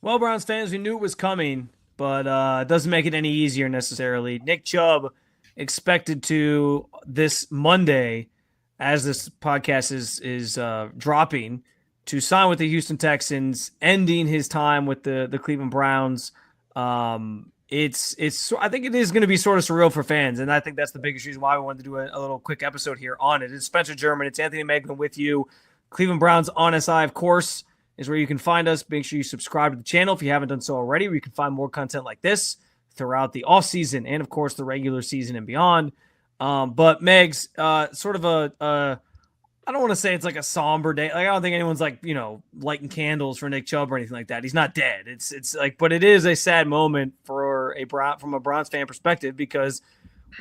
Well, Browns fans, we knew it was coming, but it doesn't make it any easier necessarily. Nick Chubb expected to this Monday, as this podcast is dropping, to sign with the Houston Texans, ending his time with the Cleveland Browns. It's I think it is going to be sort of surreal for fans, and I think that's the biggest reason why we wanted to do a little quick episode here on it. It's Spencer German, it's Anthony Moeglin with you. Cleveland Browns on SI, of course, is where you can find us. Make sure you subscribe to the channel if you haven't done so already, where you can find more content like this throughout the off season and, of course, the regular season and beyond. But Megs, sort of I don't want to say it's like a somber day. Like, I don't think anyone's like, lighting candles for Nick Chubb or anything like that. He's not dead. It's like, but it is a sad moment for from a Browns fan perspective, because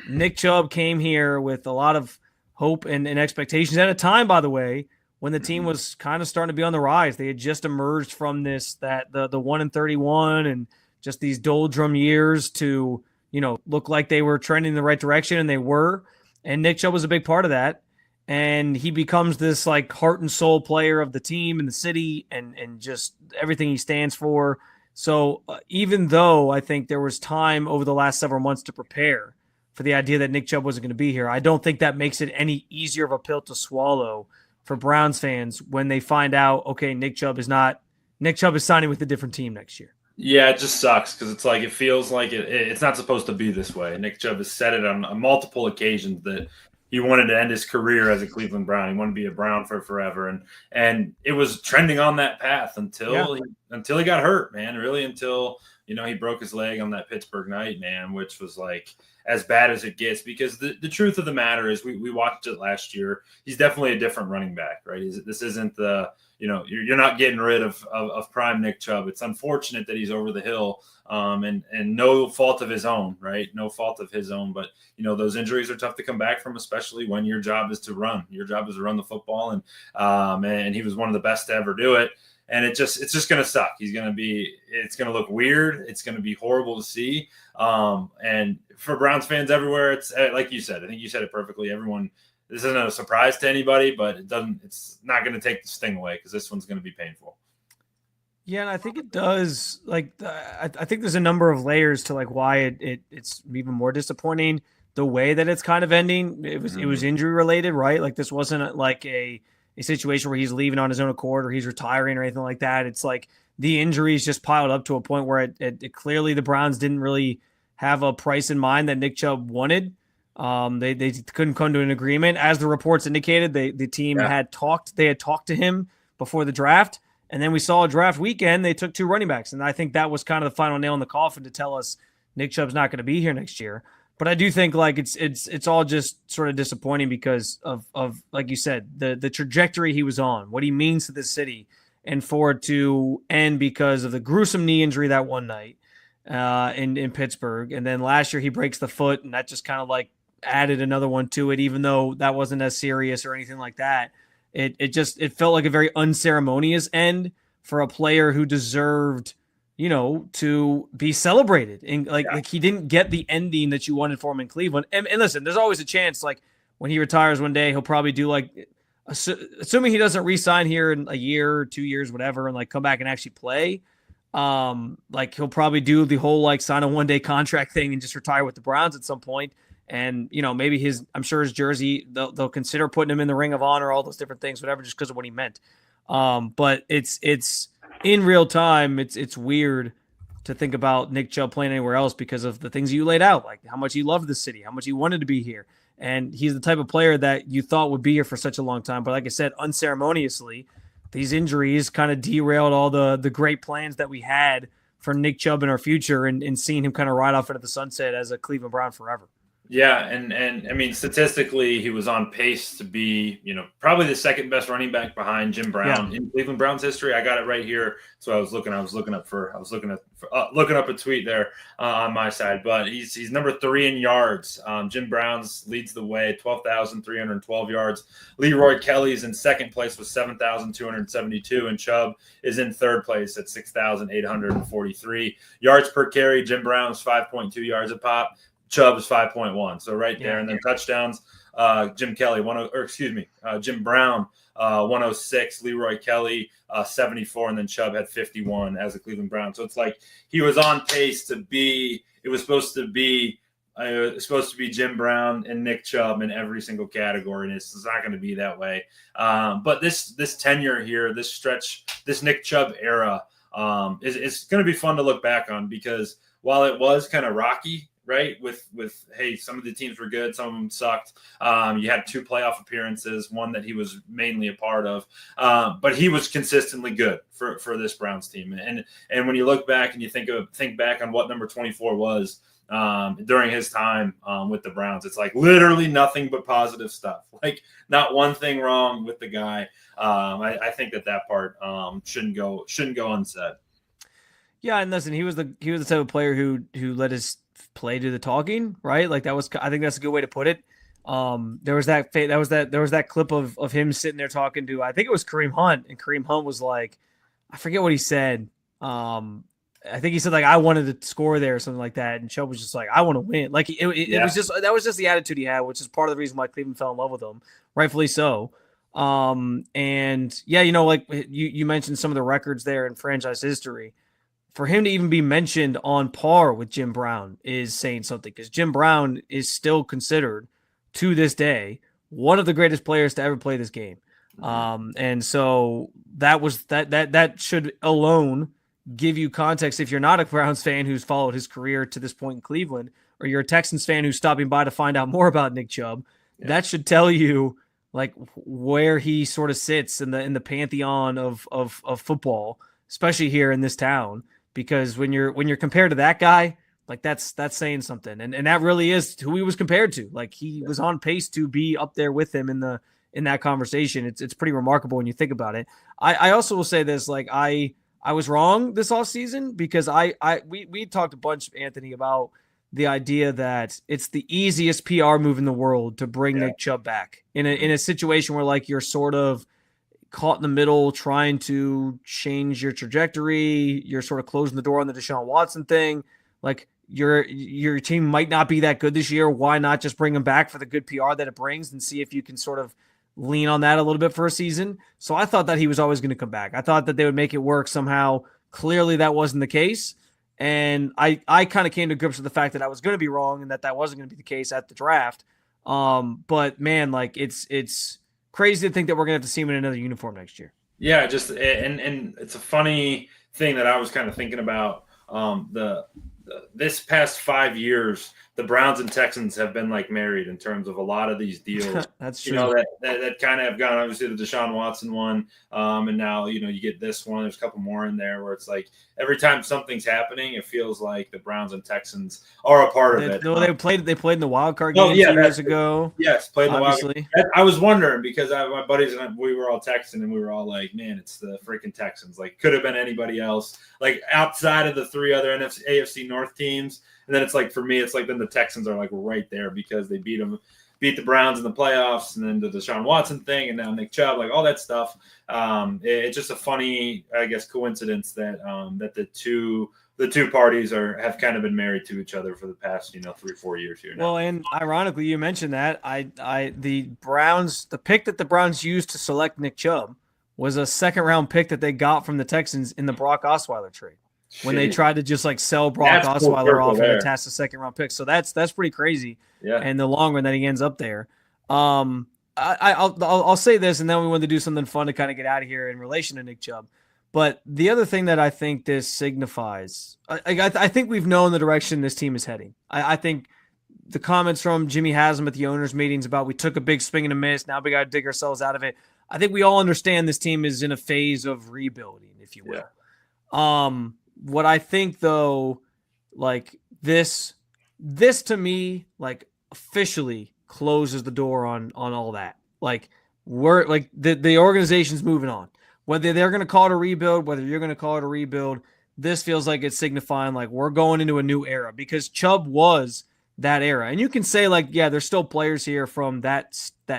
Nick Chubb came here with a lot of hope and expectations at a time, by the way, when the team was kind of starting to be on the rise. They had just emerged from the 1-31 and just these doldrum years to, look like they were trending in the right direction, and they were. And Nick Chubb was a big part of that. And he becomes this like heart and soul player of the team and the city and just everything he stands for. So even though I think there was time over the last several months to prepare for the idea that Nick Chubb wasn't going to be here, I don't think that makes it any easier of a pill to swallow for Browns fans when they find out, okay, Nick Chubb is signing with a different team next year. Yeah, it just sucks because it's like it feels like it's not supposed to be this way. Nick Chubb has said it on multiple occasions that he wanted to end his career as a Cleveland Brown. He wanted to be a Brown for forever, and it was trending on that path until he got hurt, man. Really, until he broke his leg on that Pittsburgh night, man, which was like as bad as it gets. Because the truth of the matter is, we watched it last year. He's definitely a different running back, right? This isn't the you're not getting rid of prime Nick Chubb. It's unfortunate that he's over the hill, and no fault of his own, right? No fault of his own. But those injuries are tough to come back from, especially when your job is to run. Your job is to run the football, and he was one of the best to ever do it. And it's just going to suck. It's going to look weird. It's going to be horrible to see. And for Browns fans everywhere, it's like you said. I think you said it perfectly. This isn't a surprise to anybody, but it's not going to take the sting away, because this one's going to be painful. Yeah, and I think it does. Like, I think there's a number of layers to like why it's even more disappointing the way that it's kind of ending. It was injury related, right? Like, this wasn't like a situation where he's leaving on his own accord or he's retiring or anything like that. It's like the injuries just piled up to a point where it clearly the Browns didn't really have a price in mind that Nick Chubb wanted. They couldn't come to an agreement. As the reports indicated, the team had talked to him before the draft, and then we saw a draft weekend. They took two running backs, and I think that was kind of the final nail in the coffin to tell us Nick Chubb's not going to be here next year. But I do think like it's all just sort of disappointing because of like you said, the trajectory he was on, what he means to the city, and for it to end because of the gruesome knee injury that one night in Pittsburgh. And then last year he breaks the foot, and that just kind of like added another one to it, even though that wasn't as serious or anything like that. It felt like a very unceremonious end for a player who deserved, to be celebrated. And like he didn't get the ending that you wanted for him in Cleveland. And listen, there's always a chance, like when he retires one day, he'll probably do like, assuming he doesn't re-sign here in a year or 2 years, whatever, and like come back and actually play. Like he'll probably do the whole like sign a 1-day contract thing and just retire with the Browns at some point. And maybe I'm sure his jersey, they'll consider putting him in the Ring of Honor, all those different things, whatever, just because of what he meant. But it's in real time, it's weird to think about Nick Chubb playing anywhere else because of the things you laid out, like how much he loved the city, how much he wanted to be here. And he's the type of player that you thought would be here for such a long time. But like I said, unceremoniously, these injuries kind of derailed all the great plans that we had for Nick Chubb in our future, and seeing him kind of ride off into the sunset as a Cleveland Brown forever. Yeah, and I mean, statistically, he was on pace to be, probably the second best running back behind Jim Brown in Cleveland Browns history. I got it right here. So I was looking up a tweet there on my side, but he's number 3 in yards. Jim Brown's leads the way, 12,312 yards. Leroy Kelly's in second place with 7,272, and Chubb is in third place at 6,843 yards per carry. Jim Brown's 5.2 yards a pop. Chubb's 5.1. So right there. And then touchdowns, Jim Brown, 106, Leroy Kelly 74, and then Chubb had 51 as a Cleveland Brown. So it's like he was on pace to be. It was supposed to be Jim Brown and Nick Chubb in every single category, and it's not going to be that way. But this tenure here, this stretch, this Nick Chubb era, is going to be fun to look back on, because while it was kind of rocky, right, with hey, some of the teams were good, some of them sucked. You had 2 playoff appearances, one that he was mainly a part of, but he was consistently good for this Browns team. And when you look back and you think back on what number 24 was during his time with the Browns, it's like literally nothing but positive stuff. Like not one thing wrong with the guy. I think that part shouldn't go unsaid. Yeah, and listen, he was the type of player who let his play do the talking, right? Like I think that's a good way to put it. There was that clip of him sitting there talking to, I think it was Kareem Hunt, and Kareem Hunt was like, I forget what he said. I think he said like, I wanted to score there or something like that, and Chubb was just like, I want to win. Like it was just, that was just the attitude he had, which is part of the reason why Cleveland fell in love with him, rightfully so. And yeah, like you mentioned some of the records there in franchise history. For him to even be mentioned on par with Jim Brown is saying something, because Jim Brown is still considered to this day one of the greatest players to ever play this game. And so that should alone give you context. If you're not a Browns fan who's followed his career to this point in Cleveland, or you're a Texans fan who's stopping by to find out more about Nick Chubb, that should tell you like where he sort of sits in the pantheon of football, especially here in this town. Because when you're compared to that guy, like that's saying something, and that really is who he was compared to. Like he was on pace to be up there with him in that conversation. It's pretty remarkable when you think about it. I also will say this, like I was wrong this offseason, because we talked a bunch, Anthony, about the idea that it's the easiest PR move in the world to bring Nick Chubb back in a situation where like you're sort of caught in the middle trying to change your trajectory. You're sort of closing the door on the Deshaun Watson thing. Like your team might not be that good this year. Why not just bring him back for the good PR that it brings and see if you can sort of lean on that a little bit for a season? So I thought that he was always going to come back. I thought that they would make it work somehow. Clearly that wasn't the case. And I kind of came to grips with the fact that I was going to be wrong and that wasn't going to be the case at the draft. But man, like it's crazy to think that we're going to have to see him in another uniform next year. Yeah, just and it's a funny thing that I was kind of thinking about. This past 5 years, the Browns and Texans have been like married in terms of a lot of these deals. That's true. That kind of have gone, obviously the Deshaun Watson one, and now you get this one. There's a couple more in there where it's like every time something's happening, it feels like the Browns and Texans are a part of it. No, they played in the wild card game 2 years ago. Yes, played in the wild card. I was wondering because my buddies and we were all texting and we were all like, man, it's the freaking Texans. Like could have been anybody else. Like outside of the 3 other AFC North teams. And then it's like, for me, it's like then the Texans are like right there because they beat the Browns in the playoffs, and then the Deshaun Watson thing, and now Nick Chubb, like all that stuff. It's just a funny, I guess, coincidence that that the two parties have kind of been married to each other for the past 3-4 years here now. Well, and ironically, you mentioned that the pick that the Browns used to select Nick Chubb was a second-round pick that they got from the Texans in the Brock Osweiler trade. When they tried to just like sell Brock Osweiler off and attach the second-round pick. So that's pretty crazy. Yeah. And the long run that he ends up there. I'll say this, and then we want to do something fun to kind of get out of here in relation to Nick Chubb. But the other thing that I think this signifies, I think we've known the direction this team is heading. I think the comments from Jimmy Haslam at the owners' meetings about we took a big swing and a miss, now we got to dig ourselves out of it. I think we all understand this team is in a phase of rebuilding, if you will. Yeah. What I think though, like this to me, like officially closes the door on all that. Like we're like the organization's moving on. Whether they're going to call it a rebuild, whether you're going to call it a rebuild, this feels like it's signifying like we're going into a new era, because Chubb was that era. And you can say like, yeah, there's still players here from that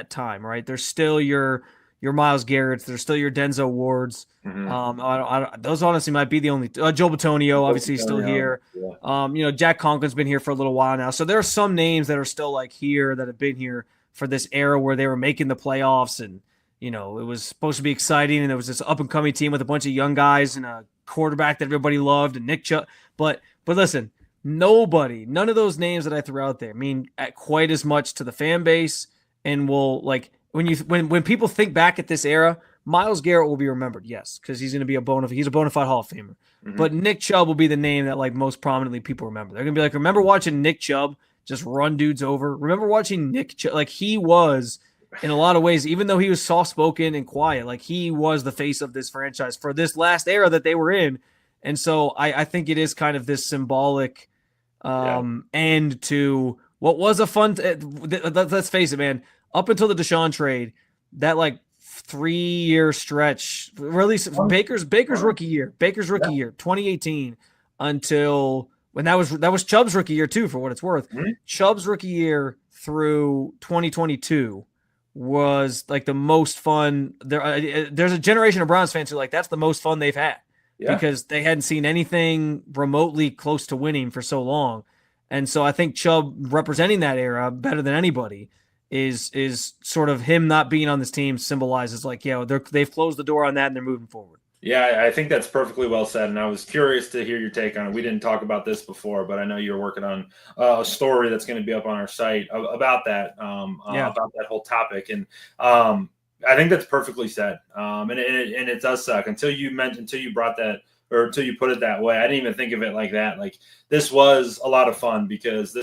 time, right? There's still your Myles Garrett's, there's still your Denzel Wards. Mm-hmm. Those honestly might be the only. Joe Bitonio, obviously, still here. Yeah. Jack Conklin's been here for a little while now. So there are some names that are still like here that have been here for this era where they were making the playoffs and it was supposed to be exciting, and there was this up and coming team with a bunch of young guys and a quarterback that everybody loved, and Nick Chubb. But listen, none of those names that I threw out there mean quite as much to the fan base, and will like when people think back at this era. Myles Garrett will be remembered, yes, because he's going to be a bona fide Hall of Famer. Mm-hmm. But Nick Chubb will be the name that like most prominently people remember. They're going to be like, remember watching Nick Chubb just run dudes over? Remember watching Nick Chubb? Like he was, in a lot of ways, even though he was soft-spoken and quiet, like he was the face of this franchise for this last era that they were in. And so I think it is kind of this symbolic end to what was a fun let's face it, man. Up until the Deshaun trade, that like 3-year stretch, really Baker's rookie year, 2018, until when that was Chubb's rookie year too, for what it's worth. Mm-hmm. Chubb's rookie year through 2022 was like the most fun. There's a generation of Browns fans who like that's the most fun they've had because they hadn't seen anything remotely close to winning for so long. And so I think Chubb representing that era better than anybody is sort of him not being on this team symbolizes like, they've closed the door on that and they're moving forward. Yeah, I think that's perfectly well said. And I was curious to hear your take on it. We didn't talk about this before, but I know you're working on a story that's going to be up on our site about that, about that whole topic. And I think that's perfectly said. And it does suck until you brought that, or until you put it that way. I didn't even think of it like that. Like this was a lot of fun because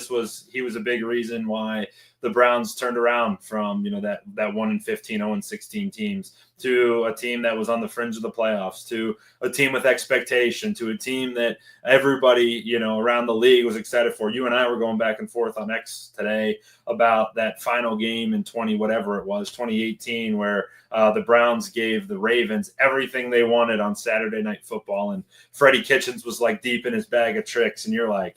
he was a big reason why the Browns turned around from, that 1-15, 0-16 teams to a team that was on the fringe of the playoffs, to a team with expectation, to a team that everybody, around the league was excited for. You and I were going back and forth on X today about that final game in 2018, where the Browns gave the Ravens everything they wanted on Saturday Night Football. And Freddie Kitchens was like deep in his bag of tricks. And you're like,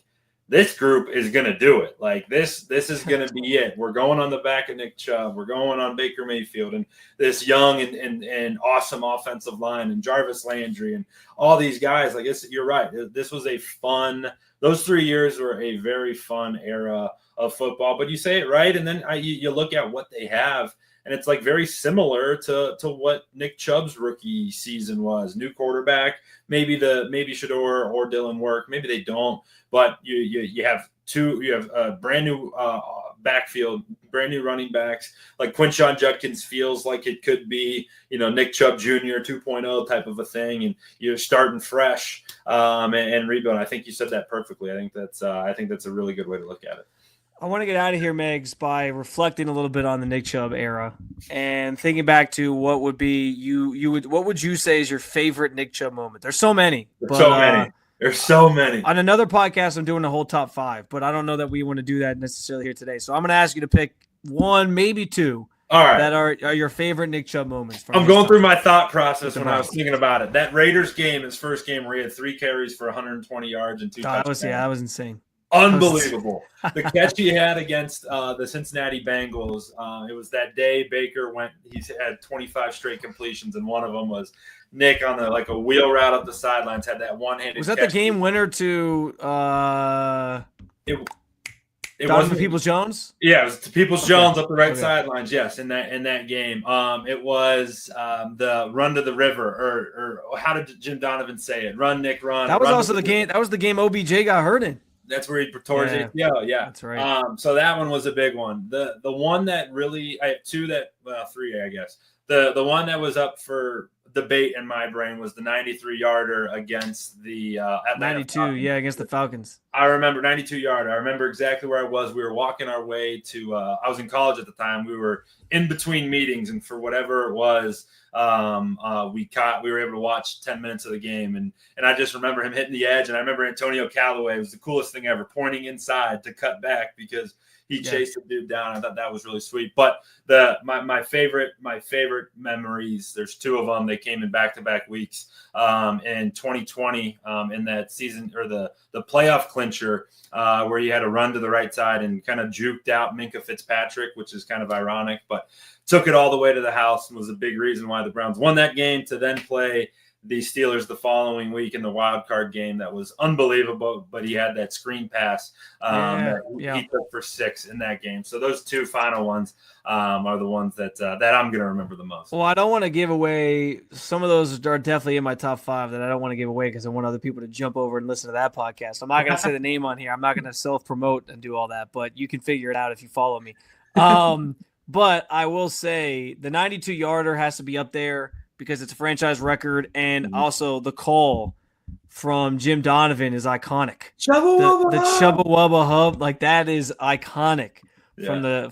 this group is going to do it. Like this is going to be it. We're going on the back of Nick Chubb. We're going on Baker Mayfield and this young and awesome offensive line and Jarvis Landry and all these guys. Like you're right. This was those 3 years were a very fun era of football, but you say it right. And then you look at what they have, and it's like very similar to what Nick Chubb's rookie season was. New quarterback, maybe Shador or Dylan work. Maybe they don't, but you have a brand new backfield, brand new running backs. Like Quinshon Judkins feels like it could be, Nick Chubb Jr. 2.0 type of a thing, and you're starting fresh and rebuild. I think you said that perfectly. I think that's a really good way to look at it. I want to get out of here, Megs, by reflecting a little bit on the Nick Chubb era and thinking back to what would be what would you say is your favorite Nick Chubb moment? There's so many. There's so many. On another podcast, I'm doing a whole top 5, but I don't know that we want to do that necessarily here today. So I'm going to ask you to pick one, maybe two. All right. That are your favorite Nick Chubb moments. I'm going through my thought process when I was thinking about it. That Raiders game, his first game, where he had 3 carries for 120 yards and 2 touchdowns. That was insane. Unbelievable. The catch he had against the Cincinnati Bengals, it was that day Baker he had 25 straight completions, and one of them was Nick on a wheel route up the sidelines, had that one-handed Was that catch. the game winner to it wasn't Peoples-Jones? Yeah, it was to Peoples-Jones up the right sidelines, yes, in that game. It was the run to the river, or how did Jim Donovan say it? Run, Nick, run. That was also the game. That was the game OBJ got hurt in. That's where he tore his ACL. Yeah, that's right. So that one was a big one. The one that really, I have 3, I guess. The one that was up for debate in my brain was the 93-yarder against the Atlanta 92, Falcons. Against the Falcons. I remember 92-yarder. I remember exactly where I was. We were walking our way to. I was in college at the time. We were in between meetings, and for whatever it was, we were able to watch 10 minutes of the game, and I just remember him hitting the edge, and I remember Antonio Callaway. It was the coolest thing ever, pointing inside to cut back because he chased the dude down. I thought that was really sweet. But my favorite memories, there's 2 of them. They came in back-to-back weeks in 2020 in that season, or the playoff clincher, where he had a run to the right side and kind of juked out Minkah Fitzpatrick, which is kind of ironic, but took it all the way to the house and was a big reason why the Browns won that game, to then play the Steelers the following week in the wild card game that was unbelievable, but he had that screen pass he took for 6 in that game. So those 2 final ones are the ones that I'm going to remember the most. Well, I don't want to give away. Some of those are definitely in my top 5 that I don't want to give away because I want other people to jump over and listen to that podcast. I'm not going to say the name on here. I'm not going to self-promote and do all that, but you can figure it out if you follow me. But I will say the 92-yarder has to be up there because it's a franchise record, and also the call from Jim Donovan is iconic. The Chubba Wubba Hub, like that is iconic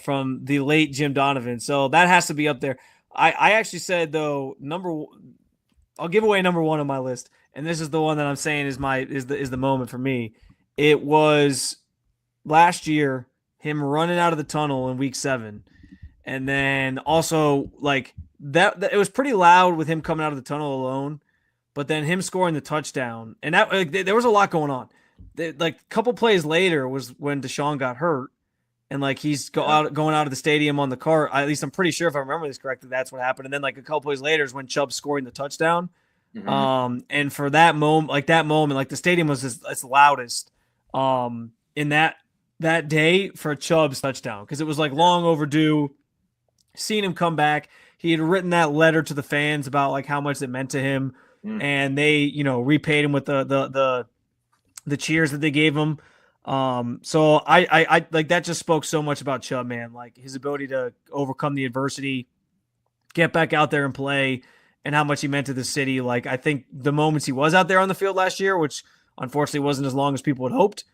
from the late Jim Donovan. So that has to be up there. I actually said though I'll give away number 1 on my list, and this is the one that I'm saying is the moment for me. It was last year, him running out of the tunnel in week 7, and then also like that it was pretty loud with him coming out of the tunnel alone, but then him scoring the touchdown, and that there was a lot going on. Like a couple plays later was when Deshaun got hurt, and like he's going out of the stadium on the car. At least I'm pretty sure if I remember this correctly, that's what happened. And then like a couple plays later is when Chubb scoring the touchdown. And for that moment, like the stadium was its loudest in that day for Chubb's touchdown because it was like long overdue. Seeing him come back, he had written that letter to the fans about like how much it meant to him, and they repaid him with the cheers that they gave him. So I like that just spoke so much about Chubb, man. Like his ability to overcome the adversity, get back out there and play, and how much he meant to the city. Like I think the moments he was out there on the field last year, which unfortunately wasn't as long as people had hoped,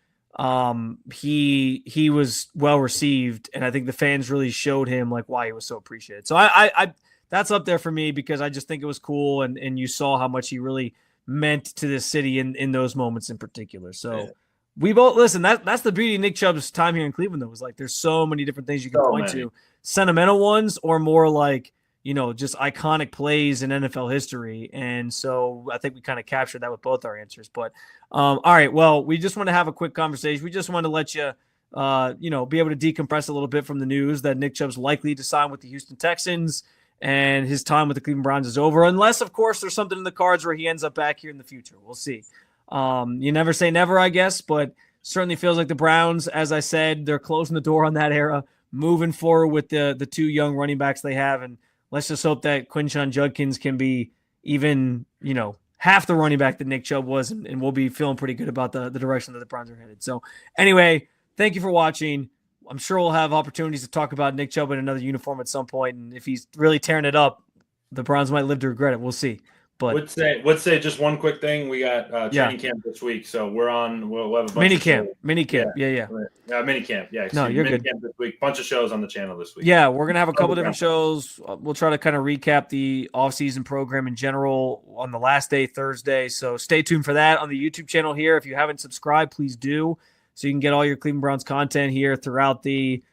he was well received, and I think the fans really showed him like why he was so appreciated. So I that's up there for me because I just think it was cool, and you saw how much he really meant to this city in those moments in particular. So we both listen. That's the beauty of Nick Chubb's time here in Cleveland, though. Is like there's so many different things you can point to, sentimental ones or more like just iconic plays in NFL history. And so I think we kind of captured that with both our answers. But all right, well, we just want to have a quick conversation. We just want to let you be able to decompress a little bit from the news that Nick Chubb's likely to sign with the Houston Texans. And his time with the Cleveland Browns is over, unless, of course, there's something in the cards where he ends up back here in the future. We'll see. You never say never, I guess, but certainly feels like the Browns, as I said, they're closing the door on that era, moving forward with the 2 young running backs they have. And let's just hope that Quinshon Judkins can be even, half the running back that Nick Chubb was, and we'll be feeling pretty good about the direction that the Browns are headed. So anyway, thank you for watching. I'm sure we'll have opportunities to talk about Nick Chubb in another uniform at some point, and if he's really tearing it up, the Browns might live to regret it. We'll see. But would say just one quick thing. We got training camp this week, so we'll have a bunch mini of camp. shows. Mini camp. Yeah. Mini camp. Yeah. No, you're good. Camp this week. Bunch of shows on the channel this week. Yeah, we're gonna have a couple different shows. We'll try to kind of recap the off-season program in general on the last day, Thursday. So stay tuned for that on the YouTube channel here. If you haven't subscribed, please do, so you can get all your Cleveland Browns content here throughout the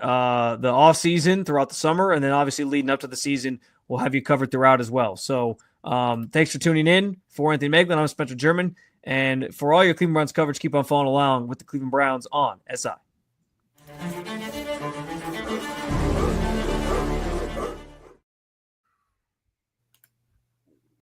off season, throughout the summer, and then obviously leading up to the season, we'll have you covered throughout as well. So thanks for tuning in. For Anthony Moeglin, I'm Spencer German, and for all your Cleveland Browns coverage, keep on following along with the Cleveland Browns on SI.